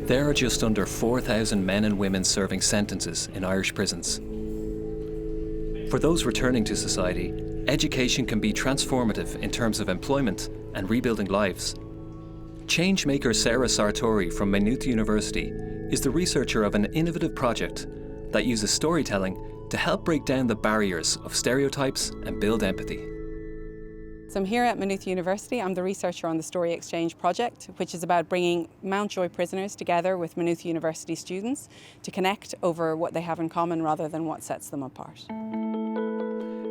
There are just under 4,000 men and women serving sentences in Irish prisons. For those returning to society, education can be transformative in terms of employment and rebuilding lives. Changemaker Sarah Sartori from Maynooth University is the researcher of an innovative project that uses storytelling to help break down the barriers of stereotypes and build empathy. So I'm here at Maynooth University. I'm the researcher on the Story Exchange project, which is about bringing Mountjoy prisoners together with Maynooth University students to connect over what they have in common rather than what sets them apart.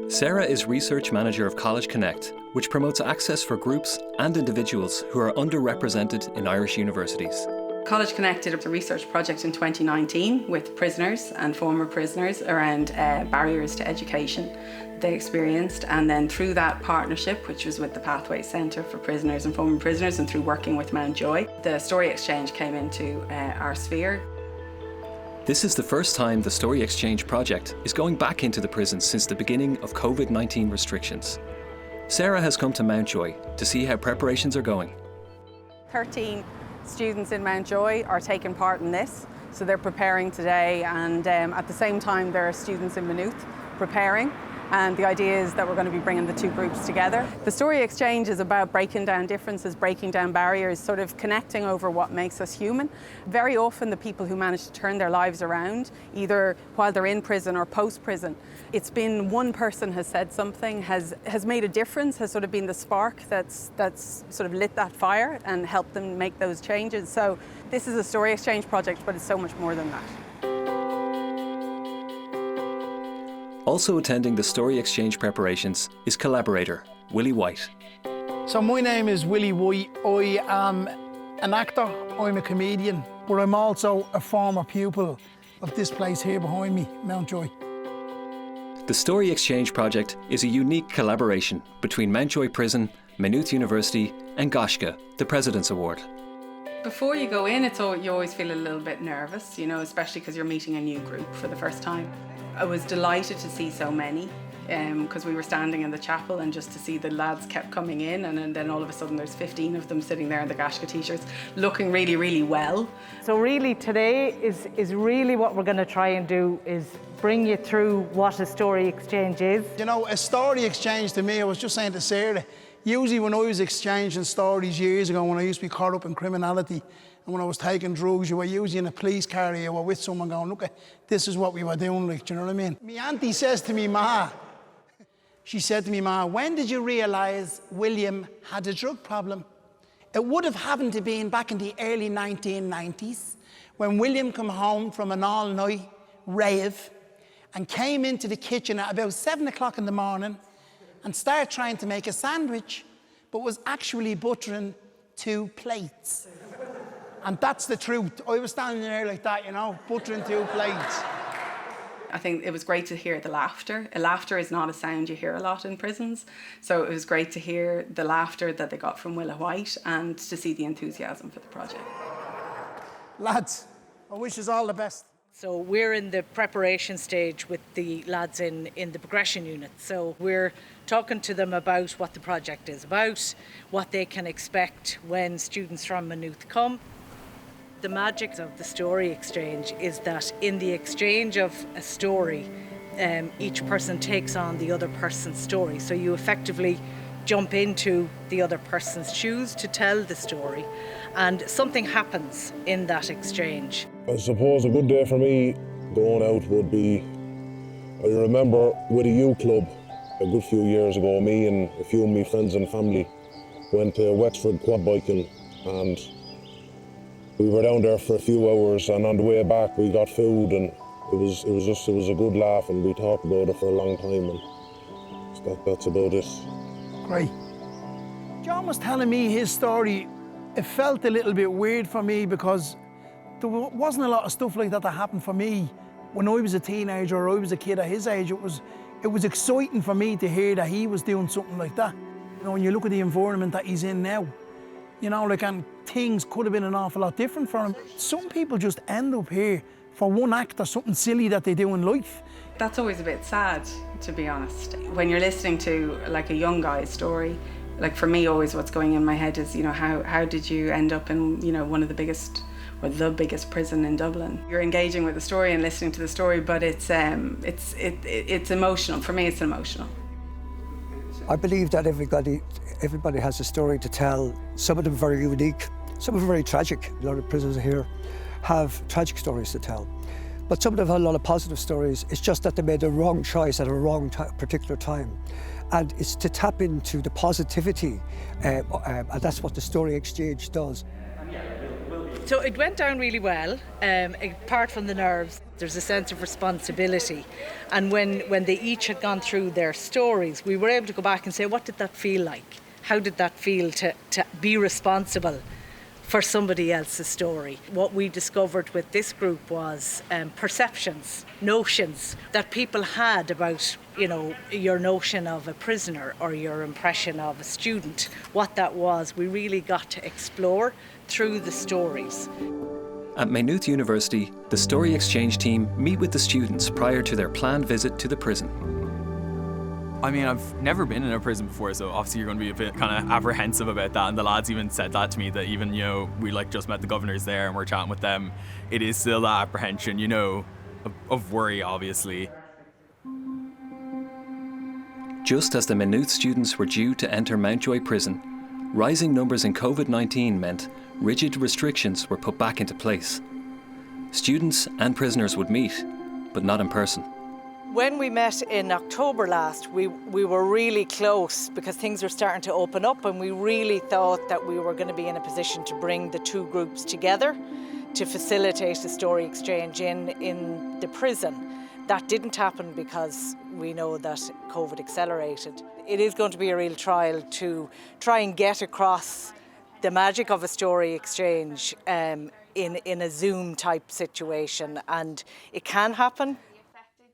Sarah is research manager of College Connect, which promotes access for groups and individuals who are underrepresented in Irish universities. College Connect did a research project in 2019 with prisoners and former prisoners around barriers to education they experienced, and then through that partnership, which was with the Pathways Centre for Prisoners and Former Prisoners and through working with Mountjoy, the Story Exchange came into our sphere. This is the first time the Story Exchange project is going back into the prisons since the beginning of COVID-19 restrictions. Sarah has come to Mountjoy to see how preparations are going. 13 students in Mountjoy are taking part in this, so they're preparing today, and at the same time there are students in Maynooth preparing. And the idea is that we're going to be bringing the two groups together. The Story Exchange is about breaking down differences, breaking down barriers, sort of connecting over what makes us human. Very often the people who manage to turn their lives around, either while they're in prison or post-prison, it's been one person has said something, has made a difference, has sort of been the spark that's sort of lit that fire and helped them make those changes. So this is a Story Exchange project, but it's so much more than that. Also attending the Story Exchange preparations is collaborator Willie White. So my name is Willie White. I am an actor, I'm a comedian, but I'm also a former pupil of this place here behind me, Mountjoy. The Story Exchange project is a unique collaboration between Mountjoy Prison, Maynooth University and Gaisce, the President's Award. Before you go in, you always feel a little bit nervous, you know, especially because you're meeting a new group for the first time. I was delighted to see so many because we were standing in the chapel, and just to see the lads kept coming in, and then all of a sudden there's 15 of them sitting there in the Gaisce t-shirts looking really, really well. So really today is really what we're going to try and do is bring you through what a story exchange is. You know, a story exchange to me, I was just saying to Sarah, usually when I was exchanging stories years ago, when I used to be caught up in criminality, and when I was taking drugs, you were usually in a police car, you were with someone going, look, this is what we were doing, like, do you know what I mean? My auntie says to me, Ma, she said to me, Ma, when did you realise William had a drug problem? It would have happened to been back in the early 1990s, when William came home from an all-night rave and came into the kitchen at about 7 o'clock in the morning and started trying to make a sandwich, but was actually buttering 2 plates. And that's the truth. I was standing there like that, you know, buttering 2 plates. I think it was great to hear the laughter. Laughter is not a sound you hear a lot in prisons. So it was great to hear the laughter that they got from Willa White and to see the enthusiasm for the project. Lads, I wish us all the best. So we're in the preparation stage with the lads in the progression unit. So we're talking to them about what the project is about, what they can expect when students from Maynooth come. The magic of the Story Exchange is that in the exchange of a story, each person takes on the other person's story. So you effectively jump into the other person's shoes to tell the story, and something happens in that exchange. I suppose a good day for me going out would be, I remember with a youth club a good few years ago, me and a few of my friends and family went to Wexford quad biking, and we were down there for a few hours, and on the way back we got food, and it was a good laugh, and we talked about it for a long time, and that's about it. Great. John was telling me his story. It felt a little bit weird for me because there wasn't a lot of stuff like that happened for me when I was a teenager or I was a kid at his age. It was exciting for me to hear that he was doing something like that. You know, when you look at the environment that he's in now, you know, like, and things could have been an awful lot different for him. Some people just end up here for one act or something silly that they do in life. That's always a bit sad, to be honest. When you're listening to like a young guy's story, like for me always what's going in my head is, you know, how did you end up in, you know, one of the biggest or the biggest prison in Dublin. You're engaging with the story and listening to the story, but it's emotional. For me, it's emotional. I believe that everybody has a story to tell. Some of them very unique, some of them very tragic. A lot of prisoners here have tragic stories to tell. But some of them have a lot of positive stories. It's just that they made the wrong choice at a wrong particular time. And it's to tap into the positivity, and that's what the story exchange does. So it went down really well. Apart from the nerves, there's a sense of responsibility. And when they each had gone through their stories, we were able to go back and say, what did that feel like? How did that feel to be responsible for somebody else's story? What we discovered with this group was perceptions, notions that people had about, your notion of a prisoner or your impression of a student. What that was, we really got to explore through the stories. At Maynooth University, the Story Exchange team meet with the students prior to their planned visit to the prison. I mean, I've never been in a prison before, so obviously you're going to be a bit kind of apprehensive about that. And the lads even said that to me, that even, we just met the governors there and we're chatting with them. It is still that apprehension, of worry, obviously. Just as the Maynooth students were due to enter Mountjoy Prison, rising numbers in COVID-19 meant rigid restrictions were put back into place. Students and prisoners would meet, but not in person. When we met in October last, we were really close because things were starting to open up, and we really thought that we were going to be in a position to bring the two groups together to facilitate a story exchange in the prison. That didn't happen because we know that COVID accelerated. It is going to be a real trial to try and get across the magic of a story exchange in a Zoom type situation, and it can happen.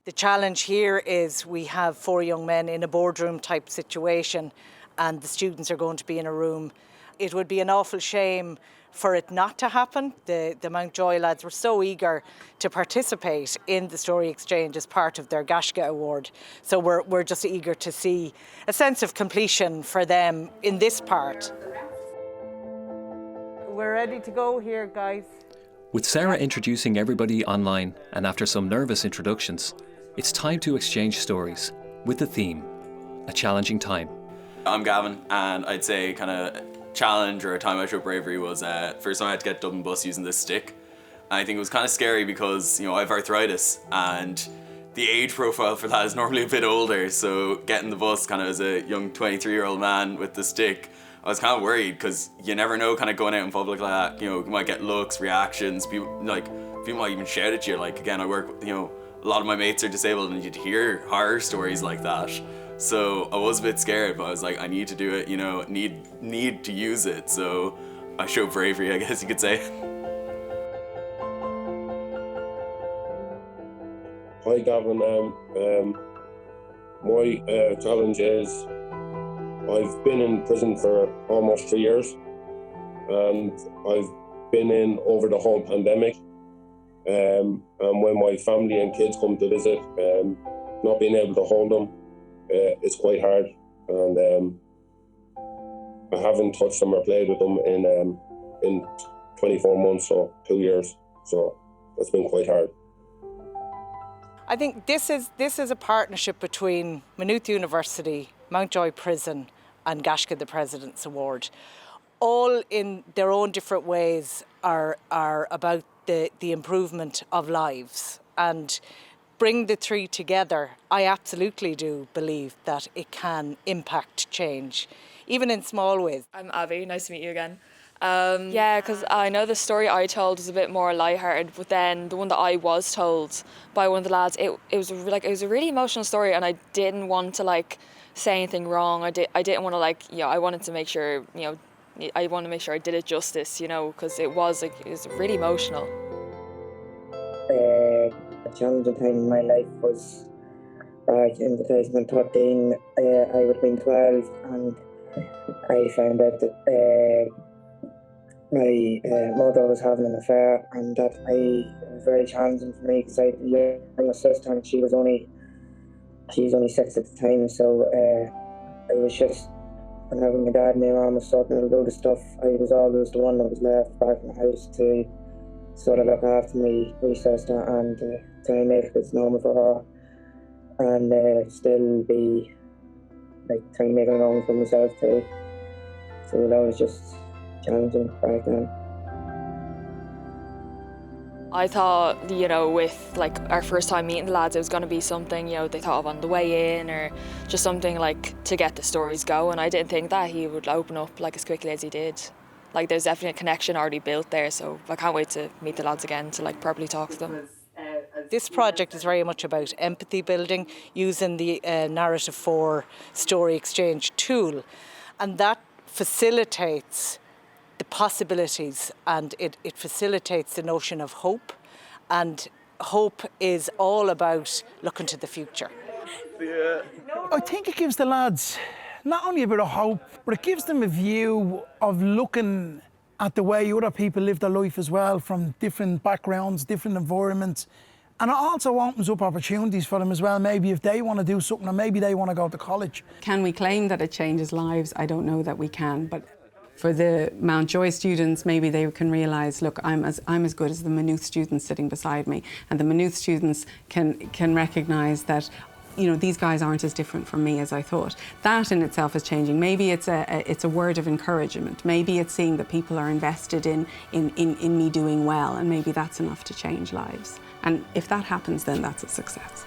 The challenge here is we have 4 young men in a boardroom type situation, and the students are going to be in a room. It would be an awful shame for it not to happen. The Mountjoy lads were so eager to participate in the story exchange as part of their Gaisce award. So we're just eager to see a sense of completion for them in this part. We're ready to go here, guys. With Sarah introducing everybody online, and after some nervous introductions, it's time to exchange stories with the theme, a challenging time. I'm Gavin, and I'd say kind of challenge or a time I showed bravery was first time I had to get Dublin bus using this stick. And I think it was kind of scary because I have arthritis and the age profile for that is normally a bit older, so getting the bus kind of as a young 23-year-old man with the stick, I was kind of worried because you never know kind of going out in public like that, you might get looks, reactions, people might even shout at you. Like again, I work with, a lot of my mates are disabled and you'd hear horror stories like that. So I was a bit scared, but I was like, I need to do it, need to use it. So I showed bravery, I guess you could say. Hi Gavin, my challenge is I've been in prison for almost 3 years, and I've been in over the whole pandemic. And when my family and kids come to visit, not being able to hold them, it's quite hard. And I haven't touched them or played with them in 24 months or 2 years. So it's been quite hard. I think this is a partnership between Maynooth University, Mountjoy Prison and Gaisce the President's Award. All in their own different ways are about the improvement of lives, and bring the three together. I absolutely do believe that it can impact change, even in small ways. I'm Abby, nice to meet you again. Yeah, because I know the story I told was a bit more lighthearted, but then the one that I was told by one of the lads, it was a really emotional story, and I didn't want to say anything wrong. I didn't want to I wanted to make sure I want to make sure I did it justice, because it was really emotional. A challenging time in my life was back in 2013. I would have been 12, and I found out that my mother was having an affair, and that it was very challenging for me because I had a younger sister, and she was only 6 at the time. So it was just, whenever my dad and my mum was sorting out all the stuff, I was always the one that was left back in the house to sort of look after me, research that, and try and make this normal for her, and still be like trying to make it normal for myself too. So that was just challenging back then. I thought, you know, with like our first time meeting the lads, it was going to be something, you know, they thought of on the way in, or just something like to get the stories going. I didn't think that he would open up like as quickly as he did. Like there's definitely a connection already built there, so I can't wait to meet the lads again to like properly talk to them. This project is very much about empathy building, using the narrative for story exchange tool, and that facilitates the possibilities, and it facilitates the notion of hope, and hope is all about looking to the future. I think it gives the lads not only a bit of hope, but it gives them a view of looking at the way other people live their life as well, from different backgrounds, different environments. And it also opens up opportunities for them as well, maybe if they want to do something, or maybe they want to go to college. Can we claim that it changes lives? I don't know that we can, but for the Mountjoy students, maybe they can realise, look, I'm as good as the Maynooth students sitting beside me, and the Maynooth students can recognise that, you know, these guys aren't as different from me as I thought. That in itself is changing. Maybe it's a word of encouragement. Maybe it's seeing that people are invested in me doing well, and maybe that's enough to change lives. And if that happens, then that's a success.